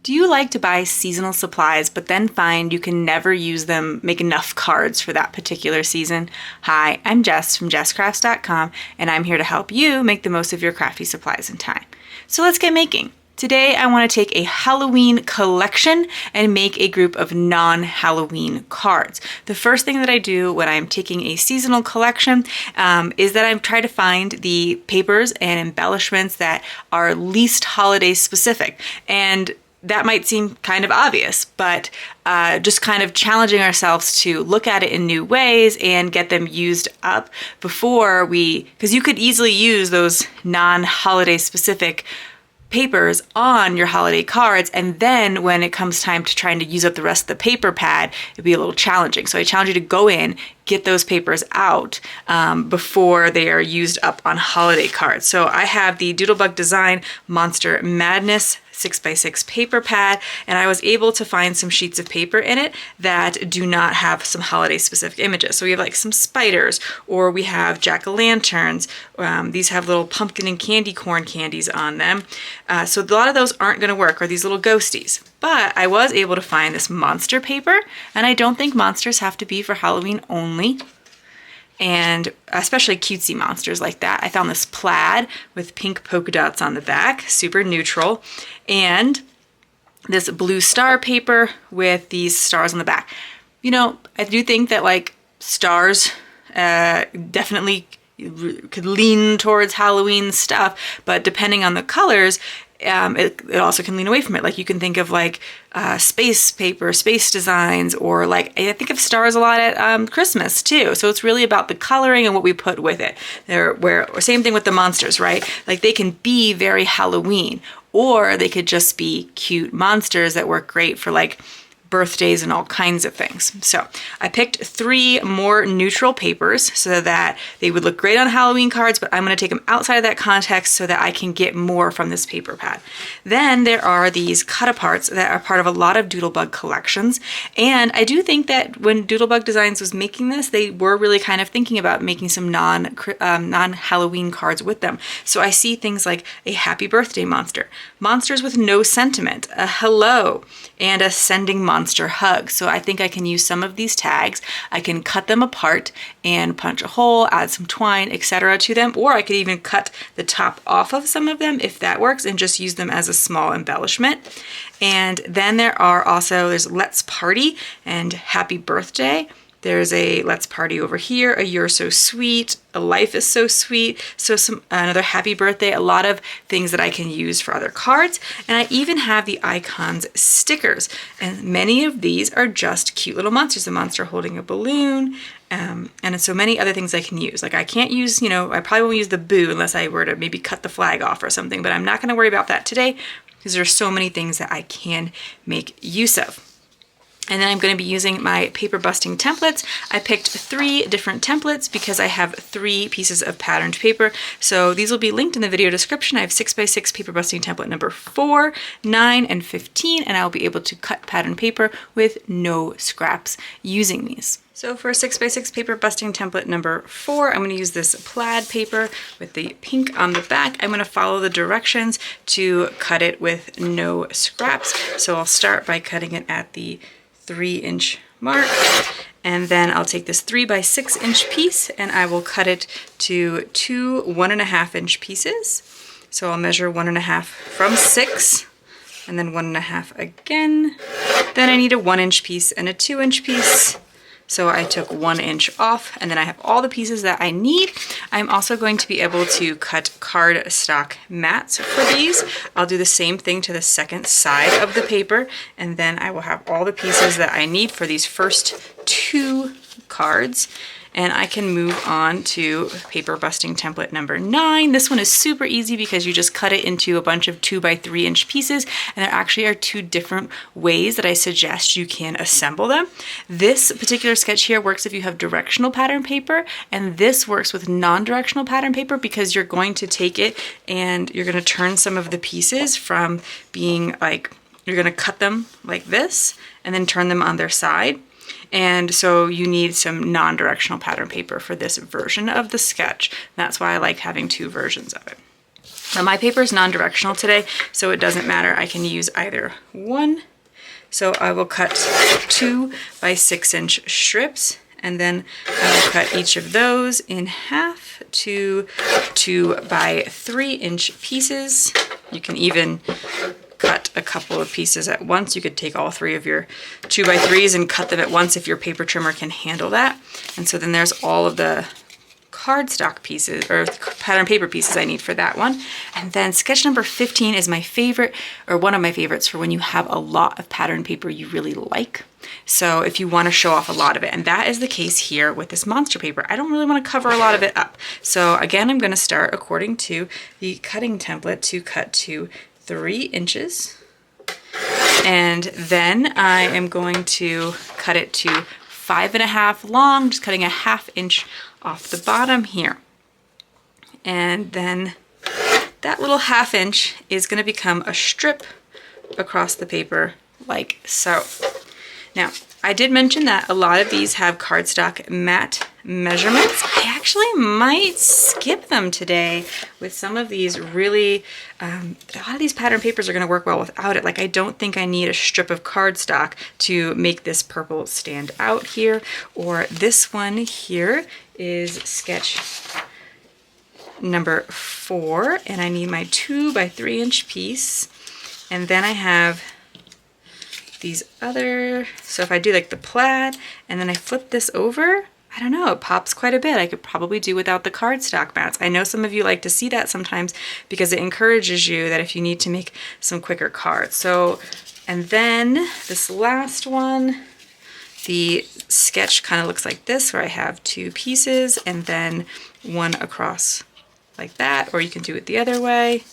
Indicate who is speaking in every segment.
Speaker 1: Do you like to buy seasonal supplies but then find you can never use them, make enough cards for that particular season? Hi, I'm Jess from JessCrafts.com, and I'm here to help you make the most of your crafty supplies in time. So let's get making. Today I want to take a Halloween collection and make a group of non-Halloween cards. The first thing that I do when I'm taking a seasonal collection is that I try to find the papers and embellishments that are least holiday specific. And that might seem kind of obvious, but just kind of challenging ourselves to look at it in new ways and get them used up before because you could easily use those non-holiday specific papers on your holiday cards, and then when it comes time to trying to use up the rest of the paper pad, it'd be a little challenging. So I challenge you to go in, get those papers out before they are used up on holiday cards. So I have the Doodlebug Design Monster Madness 6x6 paper pad, and I was able to find some sheets of paper in it that do not have some holiday specific images. So we have like some spiders, or we have jack-o'-lanterns. These have little pumpkin and candy corn candies on them. So a lot of those aren't going to work, or these little ghosties. But I was able to find this monster paper, and I don't think monsters have to be for Halloween only, and especially cutesy monsters like that. I found this plaid with pink polka dots on the back, super neutral, and this blue star paper with these stars on the back. You know, I do think that like stars definitely could lean towards Halloween stuff, but depending on the colors, it also can lean away from it. Like you can think of like space paper, space designs, or like I think of stars a lot at Christmas too. So it's really about the coloring and what we put with it. Same thing with the monsters, right? Like they can be very Halloween, or they could just be cute monsters that work great for like birthdays and all kinds of things. So I picked 3 more neutral papers so that they would look great on Halloween cards, but I'm going to take them outside of that context so that I can get more from this paper pad. Then there are these cut-aparts that are part of a lot of Doodlebug collections, and I do think that when Doodlebug Designs was making this, they were really kind of thinking about making some non-Halloween cards with them. So I see things like a happy birthday monster, monsters with no sentiment, a hello, and a sending monster hug. So I think I can use some of these tags. I can cut them apart and punch a hole, add some twine, etc. to them, or I could even cut the top off of some of them if that works and just use them as a small embellishment. And then there's Let's Party and Happy Birthday. There's a Let's Party over here, a You're So Sweet, a Life Is So Sweet, so another Happy Birthday, a lot of things that I can use for other cards. And I even have the icons stickers, and many of these are just cute little monsters, a monster holding a balloon, and so many other things I can use. Like I can't use, I probably won't use the boo unless I were to maybe cut the flag off or something, but I'm not going to worry about that today because there's so many things that I can make use of. And then I'm going to be using my paper busting templates. I picked 3 different templates because I have 3 pieces of patterned paper. So these will be linked in the video description. I have 6x6 paper busting template number 4, 9, and 15, and I'll be able to cut patterned paper with no scraps using these. So for 6x6 paper busting template number 4, I'm going to use this plaid paper with the pink on the back. I'm going to follow the directions to cut it with no scraps. So I'll start by cutting it at the 3-inch mark, and then I'll take this 3x6-inch piece and I will cut it to 2 1.5-inch pieces. So I'll measure 1.5 from 6 and then 1.5 again. Then I need a 1-inch piece and a 2-inch piece. So I took 1 inch off, and then I have all the pieces that I need. I'm also going to be able to cut card stock mats for these. I'll do the same thing to the second side of the paper, and then I will have all the pieces that I need for these first 2 cards. And I can move on to paper busting template number 9. This one is super easy because you just cut it into a bunch of 2x3-inch pieces, and there actually are 2 different ways that I suggest you can assemble them. This particular sketch here works if you have directional pattern paper, and this works with non-directional pattern paper because you're going to take it and you're going to turn some of the pieces from being like, you're going to cut them like this and then turn them on their side. And so you need some non-directional pattern paper for this version of the sketch. That's why I like having 2 versions of it. Now my paper is non-directional today, so it doesn't matter. I can use either one. So I will cut 2 by 6 inch strips, and then I will cut each of those in half to 2 by 3 inch pieces. You can even cut a couple of pieces at once. You could take all 3 of your 2 by 3s and cut them at once if your paper trimmer can handle that. And so then there's all of the cardstock pieces or pattern paper pieces I need for that one. And then sketch number 15 is my favorite, or one of my favorites, for when you have a lot of pattern paper you really like. So if you want to show off a lot of it, and that is the case here with this monster paper. I don't really want to cover a lot of it up. So again, I'm going to start according to the cutting template to cut to 3 inches. And then I am going to cut it to 5.5 long, just cutting a 1/2 inch off the bottom here. And then that little 1/2 inch is going to become a strip across the paper like so. Now, I did mention that a lot of these have cardstock mat measurements. I actually might skip them today with some of these really, a lot of these pattern papers are going to work well without it. Like, I don't think I need a strip of cardstock to make this purple stand out here. Or this one here is sketch number 4, and I need my 2 by 3 inch piece. And then I have these other, so if I do like the plaid and then I flip this over, I don't know, it pops quite a bit. I could probably do without the cardstock mats. I know some of you like to see that sometimes because it encourages you that if you need to make some quicker cards. So, and then this last one, the sketch kind of looks like this, where I have 2 pieces and then one across like that, or you can do it the other way.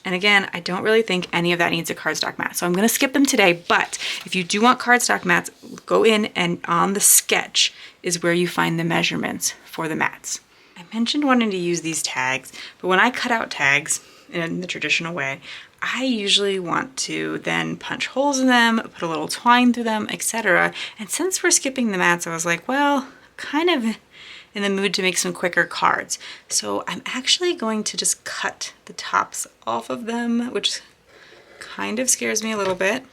Speaker 1: And again, I don't really think any of that needs a cardstock mat, so I'm going to skip them today. But if you do want cardstock mats, go in, and on the sketch is where you find the measurements for the mats. I mentioned wanting to use these tags, but when I cut out tags in the traditional way, I usually want to then punch holes in them, put a little twine through them, etc. And since we're skipping the mats, I was like, well, kind of in the mood to make some quicker cards. So I'm actually going to just cut the tops off of them, which kind of scares me a little bit.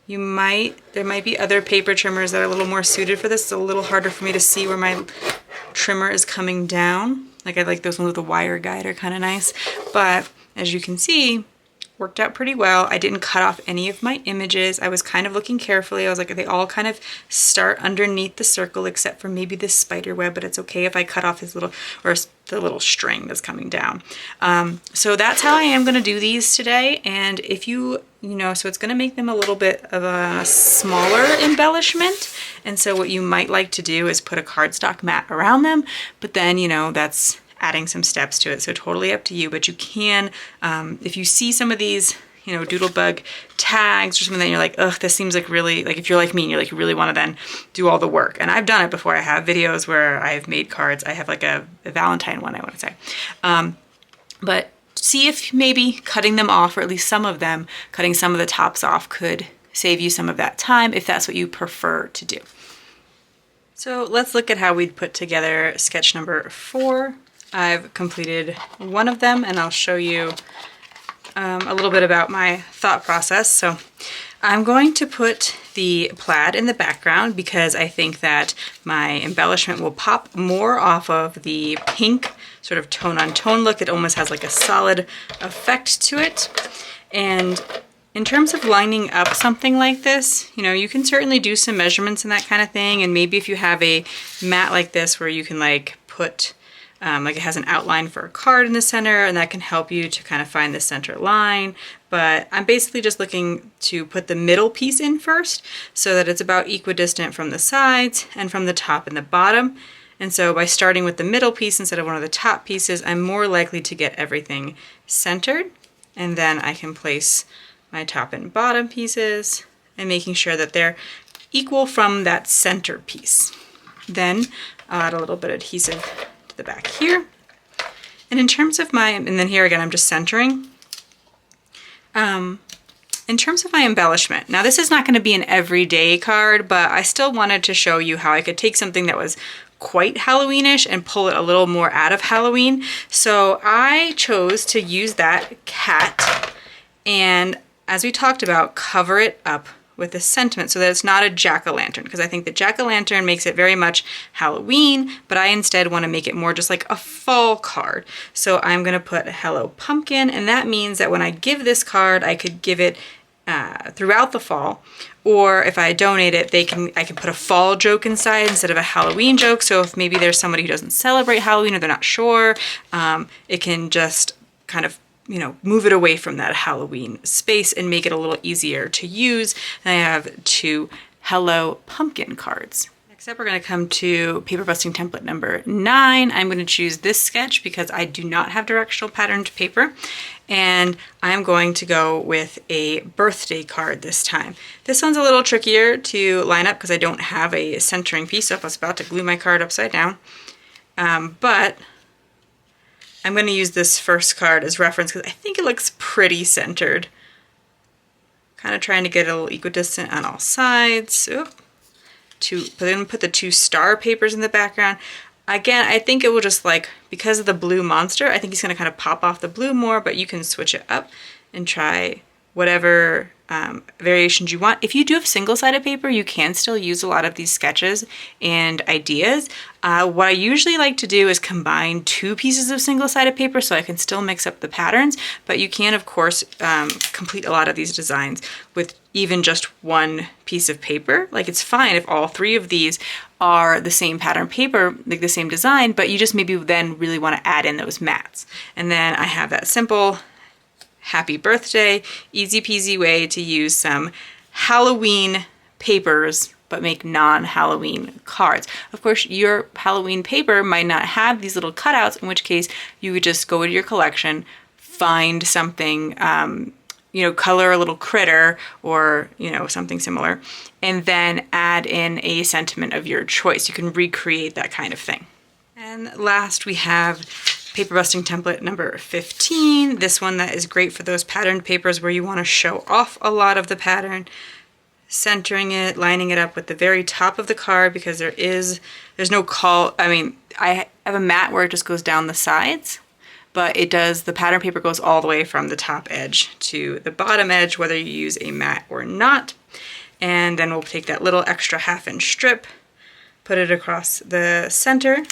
Speaker 1: There might be other paper trimmers that are a little more suited for this. It's a little harder for me to see where my trimmer is coming down. Like, I like those ones with a wire guide, are kind of nice. But as you can see, worked out pretty well. I didn't cut off any of my images. I was kind of looking carefully. I was like, they all kind of start underneath the circle except for maybe this spider web, but it's okay if I cut off his little, or the little string that's coming down. So that's how I am going to do these today. And if you know, so it's going to make them a little bit of a smaller embellishment. And so what you might like to do is put a cardstock mat around them, but then, you know, that's adding some steps to it, so totally up to you. But you can, if you see some of these, you know, doodlebug tags or something that you're like, ugh, this seems like really, like if you're like me and you're like, you really want to then do all the work. And I've done it before. I have videos where I've made cards. I have like a Valentine one, I want to say. But see if maybe cutting them off, or at least some of them, cutting some of the tops off could save you some of that time if that's what you prefer to do. So let's look at how we'd put together sketch number 4. I've completed one of them, and I'll show you a little bit about my thought process. So I'm going to put the plaid in the background because I think that my embellishment will pop more off of the pink sort of tone-on-tone look. It almost has like a solid effect to it. And in terms of lining up something like this, you know, you can certainly do some measurements and that kind of thing. And maybe if you have a mat like this where you can like put like it has an outline for a card in the center, and that can help you to kind of find the center line. But I'm basically just looking to put the middle piece in first so that it's about equidistant from the sides and from the top and the bottom. And so by starting with the middle piece instead of one of the top pieces, I'm more likely to get everything centered. And then I can place my top and bottom pieces and making sure that they're equal from that center piece. Then I'll add a little bit of adhesive the back here. And in terms of my, and then here again I'm just centering. In terms of my embellishment, now this is not going to be an everyday card, but I still wanted to show you how I could take something that was quite Halloweenish and pull it a little more out of Halloween. So I chose to use that cat and, as we talked about, cover it up with a sentiment so that it's not a jack-o'-lantern, because I think the jack-o'-lantern makes it very much Halloween, but I instead want to make it more just like a fall card. So I'm going to put Hello Pumpkin, and that means that when I give this card, I could give it throughout the fall, or if I donate it, I can put a fall joke inside instead of a Halloween joke. So if maybe there's somebody who doesn't celebrate Halloween or they're not sure, it can just kind of, you know, move it away from that Halloween space and make it a little easier to use. And I have 2 Hello Pumpkin cards. Next up, we're going to come to paper busting template number 9. I'm going to choose this sketch because I do not have directional patterned paper. And I'm going to go with a birthday card this time. This one's a little trickier to line up because I don't have a centering piece, so I was about to glue my card upside down. But I'm going to use this first card as reference because I think it looks pretty centered. Kind of trying to get a little equidistant on all sides. Oop. Then put the 2 star papers in the background. Again, I think it will just, like, because of the blue monster, I think he's going to kind of pop off the blue more, but you can switch it up and try whatever variations you want. If you do have single-sided paper, you can still use a lot of these sketches and ideas. What I usually like to do is combine 2 pieces of single-sided paper so I can still mix up the patterns, but you can, of course, complete a lot of these designs with even just 1 piece of paper. Like, it's fine if all 3 of these are the same pattern paper, like the same design, but you just maybe then really want to add in those mats. And then I have that simple happy birthday, easy peasy way to use some Halloween papers but make non-Halloween cards. Of course, your Halloween paper might not have these little cutouts, in which case you would just go to your collection, find something, you know, color a little critter or, you know, something similar, and then add in a sentiment of your choice. You can recreate that kind of thing. And last we have paper busting template number 15. This one that is great for those patterned papers where you want to show off a lot of the pattern. Centering it, lining it up with the very top of the card because there's no call. I mean, I have a mat where it just goes down the sides, but the pattern paper goes all the way from the top edge to the bottom edge, whether you use a mat or not. And then we'll take that little extra 1/2 inch strip, put it across the center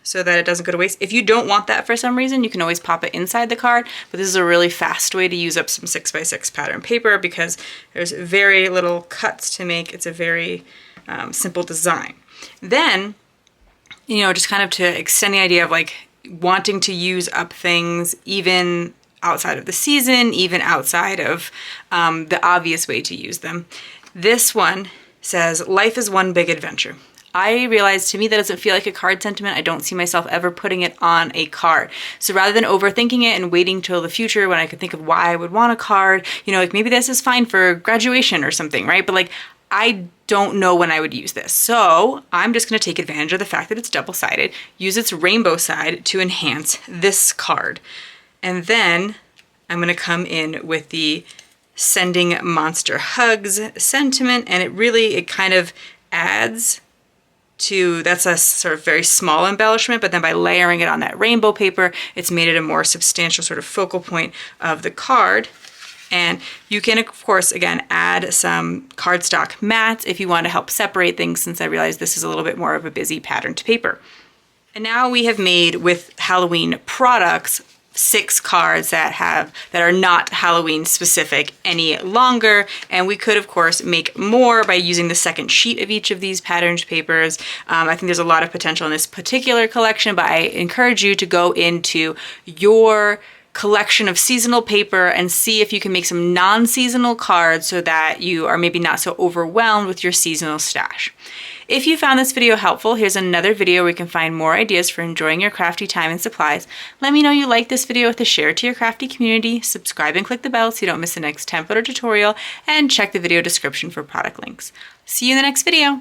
Speaker 1: so that it doesn't go to waste. If you don't want that for some reason, you can always pop it inside the card, but this is a really fast way to use up some 6x6 pattern paper because there's very little cuts to make. It's a very simple design. Then, you know, just kind of to extend the idea of like wanting to use up things even outside of the season, even outside of the obvious way to use them. This one says, life is one big adventure. I realized to me that doesn't feel like a card sentiment. I don't see myself ever putting it on a card. So rather than overthinking it and waiting till the future when I could think of why I would want a card, you know, like maybe this is fine for graduation or something, right? But like, I don't know when I would use this. So I'm just gonna take advantage of the fact that it's double-sided, use its rainbow side to enhance this card. And then I'm gonna come in with the sending monster hugs sentiment, and it kind of adds to, that's a sort of very small embellishment, but then by layering it on that rainbow paper, it's made it a more substantial sort of focal point of the card. And you can, of course, again, add some cardstock mats if you want to help separate things, since I realize this is a little bit more of a busy patterned paper. And now we have made, with Halloween products, 6 cards that are not Halloween specific any longer, and we could of course make more by using the second sheet of each of these patterned papers. I think there's a lot of potential in this particular collection, but I encourage you to go into your collection of seasonal paper and see if you can make some non-seasonal cards so that you are maybe not so overwhelmed with your seasonal stash. If you found this video helpful, here's another video where you can find more ideas for enjoying your crafty time and supplies. Let me know you like this video with a share to your crafty community, subscribe and click the bell so you don't miss the next template or tutorial, and check the video description for product links. See you in the next video.